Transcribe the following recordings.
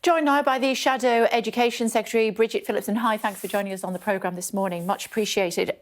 Joined now by the Shadow Education Secretary, Bridget Phillipson. Hi, thanks for joining us on the programme this morning. Much appreciated.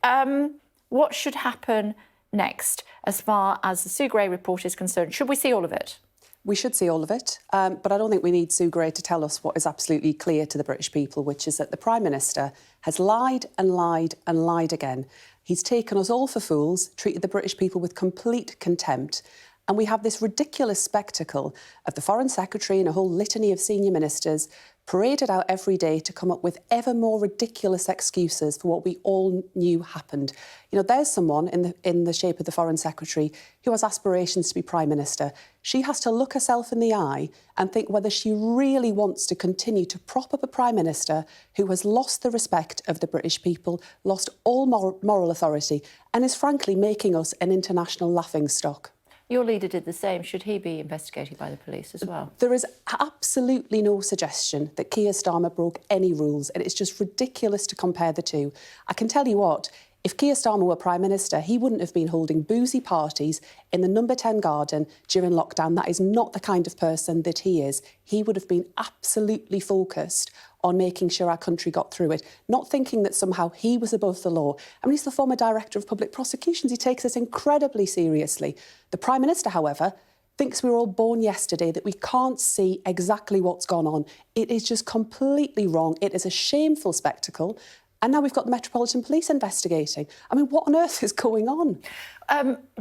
What should happen next as far as the Sue Gray report is concerned? Should we see all of it? We should see all of it, but I don't think we need Sue Gray to tell us what is absolutely clear to the British people, which is that the Prime Minister has lied and lied and lied again. He's taken us all for fools, treated the British people with complete contempt, and we have this ridiculous spectacle of the Foreign Secretary and a whole litany of senior ministers paraded out every day to come up with ever more ridiculous excuses for what we all knew happened. You know, there's someone in the shape of the Foreign Secretary who has aspirations to be Prime Minister. She has to look herself in the eye and think whether she really wants to continue to prop up a Prime Minister who has lost the respect of the British people, lost all moral authority, and is frankly making us an international laughingstock. Your leader did the same. Should he be investigated by the police as well? There is absolutely no suggestion that Keir Starmer broke any rules, and it's just ridiculous to compare the two. I can tell you what, if Keir Starmer were Prime Minister, he wouldn't have been holding boozy parties in the number 10 garden during lockdown. That is not the kind of person that he is. He would have been absolutely focused on making sure our country got through it, not thinking that somehow he was above the law. I mean, he's the former Director of Public Prosecutions. He takes this incredibly seriously. The Prime Minister, however, thinks we were all born yesterday, that we can't see exactly what's gone on. It is just completely wrong. It is a shameful spectacle. And now we've got the Metropolitan Police investigating. I mean, what on earth is going on?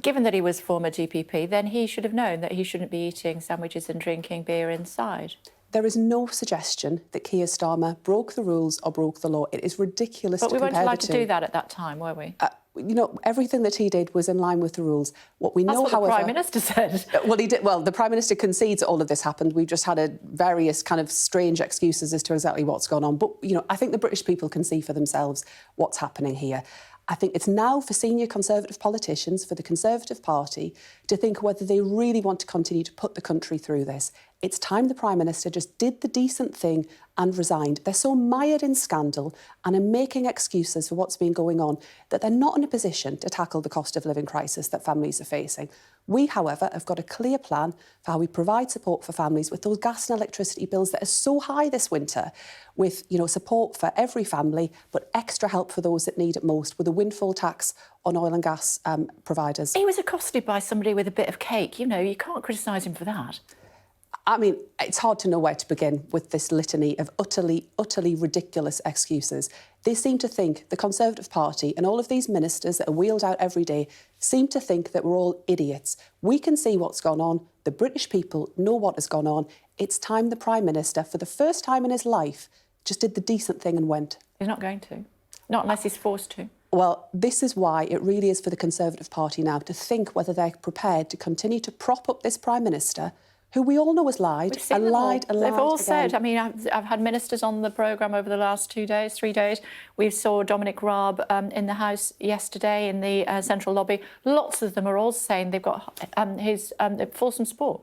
Given that he was former GPP, then he should have known that he shouldn't be eating sandwiches and drinking beer inside. There is no suggestion that Keir Starmer broke the rules or broke the law. It is ridiculous to compare the two. But we weren't allowed to do that at that time, were we? You know, everything that he did was in line with the rules. What we know, That's what the Prime Minister said. Well, he did. Well, the Prime Minister concedes that all of this happened. We've just had various kind of strange excuses as to exactly what's gone on. But, you know, I think the British people can see for themselves what's happening here. I think it's now for senior Conservative politicians, for the Conservative Party, to think whether they really want to continue to put the country through this. It's time the Prime Minister just did the decent thing and resigned. They're so mired in scandal and in making excuses for what's been going on that they're not in a position to tackle the cost of living crisis that families are facing. We, however, have got a clear plan for how we provide support for families with those gas and electricity bills that are so high this winter, with, you know, support for every family, but extra help for those that need it most, with a windfall tax on oil and gas providers. He was accosted by somebody with a bit of cake. You know, you can't criticise him for that. I mean, it's hard to know where to begin with this litany of utterly ridiculous excuses. They seem to think, the Conservative Party and all of these ministers that are wheeled out every day, seem to think that we're all idiots. We can see what's gone on. The British people know what has gone on. It's time the Prime Minister, for the first time in his life, just did the decent thing and went. He's not going to. Not unless he's forced to. Well, this is why it really is for the Conservative Party now to think whether they're prepared to continue to prop up this Prime Minister, who we all know has lied and lied and lied. They've all again. said, I mean, I've had ministers on the programme over the last 2 days, 3 days. We saw Dominic Raab in the House yesterday in the Central Lobby. Lots of them are all saying they've got his fulsome support.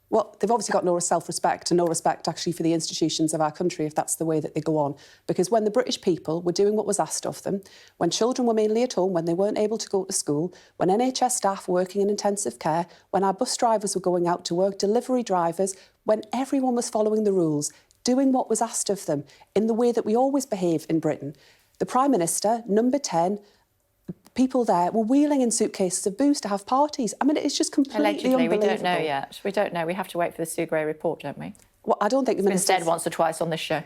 Well, they've obviously got no self-respect and no respect, actually, for the institutions of our country, if that's the way that they go on. Because when the British people were doing what was asked of them, when children were mainly at home, when they weren't able to go to school, when NHS staff were working in intensive care, when our bus drivers were going out to work, delivery drivers, when everyone was following the rules, doing what was asked of them in the way that we always behave in Britain, the Prime Minister, number 10, people there were wheeling in suitcases of booze to have parties. I mean, it's just completely unbelievable. We don't know yet. We don't know. We have to wait for the Sue Gray report, don't we? Well, I don't think the minister instead once or twice on this show.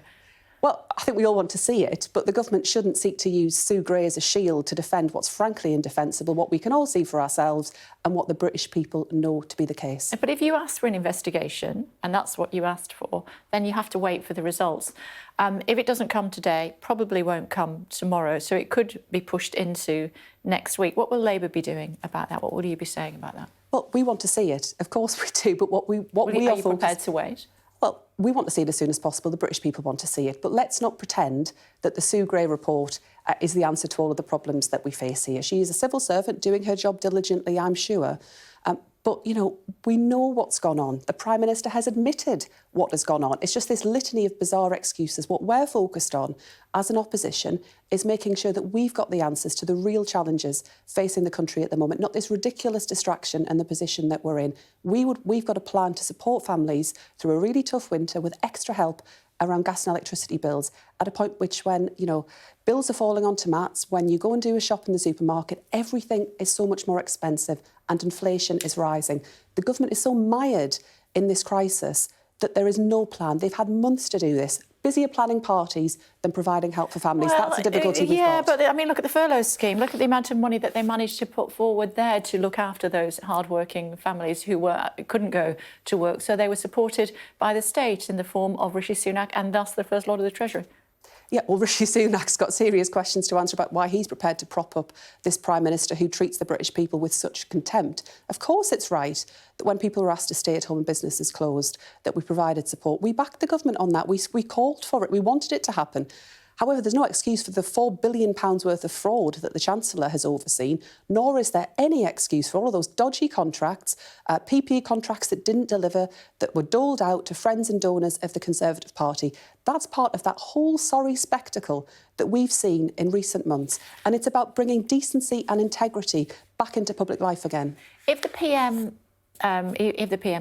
Well, I think we all want to see it, but the government shouldn't seek to use Sue Gray as a shield to defend what's frankly indefensible, what we can all see for ourselves and what the British people know to be the case. But if you ask for an investigation, and that's what you asked for, then you have to wait for the results. If it doesn't come today, probably won't come tomorrow, so it could be pushed into next week. What will Labour be doing about that? What will you be saying about that? Well, we want to see it. Of course we do, but are you prepared to wait? Well, we want to see it as soon as possible. The British people want to see it. But let's not pretend that the Sue Gray report is the answer to all of the problems that we face here. She is a civil servant doing her job diligently, I'm sure. But, you know, we know what's gone on. The Prime Minister has admitted what has gone on. It's just this litany of bizarre excuses. What we're focused on as an opposition is making sure that we've got the answers to the real challenges facing the country at the moment, not this ridiculous distraction and the position that we're in. We've got a plan to support families through a really tough winter with extra help around gas and electricity bills at a point which when, bills are falling onto mats, when you go and do a shop in the supermarket, everything is so much more expensive and inflation is rising. The government is so mired in this crisis that there is no plan. They've had months to do this. Busier planning parties than providing help for families. That's the difficulty we've got. Yeah, but I mean, look at the furlough scheme. Look at the amount of money that they managed to put forward there to look after those hard-working families who couldn't go to work. So they were supported by the state in the form of Rishi Sunak and thus the First Lord of the Treasury. Yeah, well, Rishi Sunak's got serious questions to answer about why he's prepared to prop up this Prime Minister who treats the British people with such contempt. Of course it's right that when people are asked to stay at home and businesses closed, that we provided support. We backed the government on that. We called for it. We wanted it to happen. However, there's no excuse for the £4 billion worth of fraud that the Chancellor has overseen, nor is there any excuse for all of those dodgy contracts, PPE contracts that didn't deliver, that were doled out to friends and donors of the Conservative Party. That's part of that whole sorry spectacle that we've seen in recent months. And it's about bringing decency and integrity back into public life again. If the PM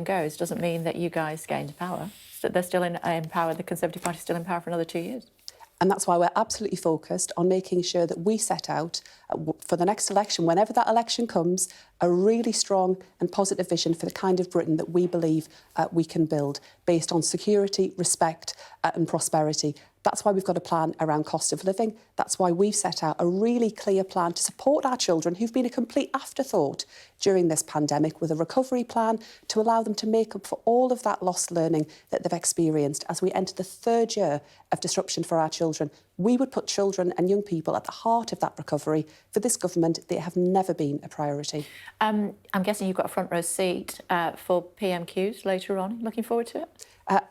goes, doesn't mean that you guys gained power. They're still in power. The Conservative Party is still in power for another 2 years. And that's why we're absolutely focused on making sure that we set out for the next election, whenever that election comes, a really strong and positive vision for the kind of Britain that we believe we can build based on security, respect and prosperity. That's why we've got a plan around cost of living. That's why we've set out a really clear plan to support our children who've been a complete afterthought during this pandemic, with a recovery plan to allow them to make up for all of that lost learning that they've experienced as we enter the third year of disruption for our children. We would put children and young people at the heart of that recovery. For this government, they have never been a priority. I'm guessing you've got a front row seat for PMQs later on. Looking forward to it?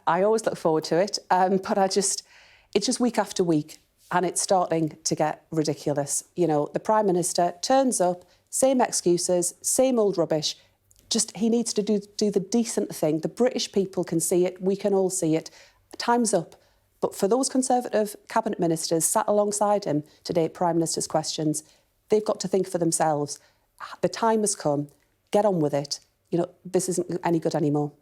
I always look forward to it, but it's just week after week and it's starting to get ridiculous. The Prime Minister turns up, same excuses, same old rubbish. He needs to do the decent thing. The British people can see it. We can all see it. Time's up. But for those Conservative cabinet ministers sat alongside him today at Prime Minister's questions, they've got to think for themselves. The time has come. Get on with it. This isn't any good anymore.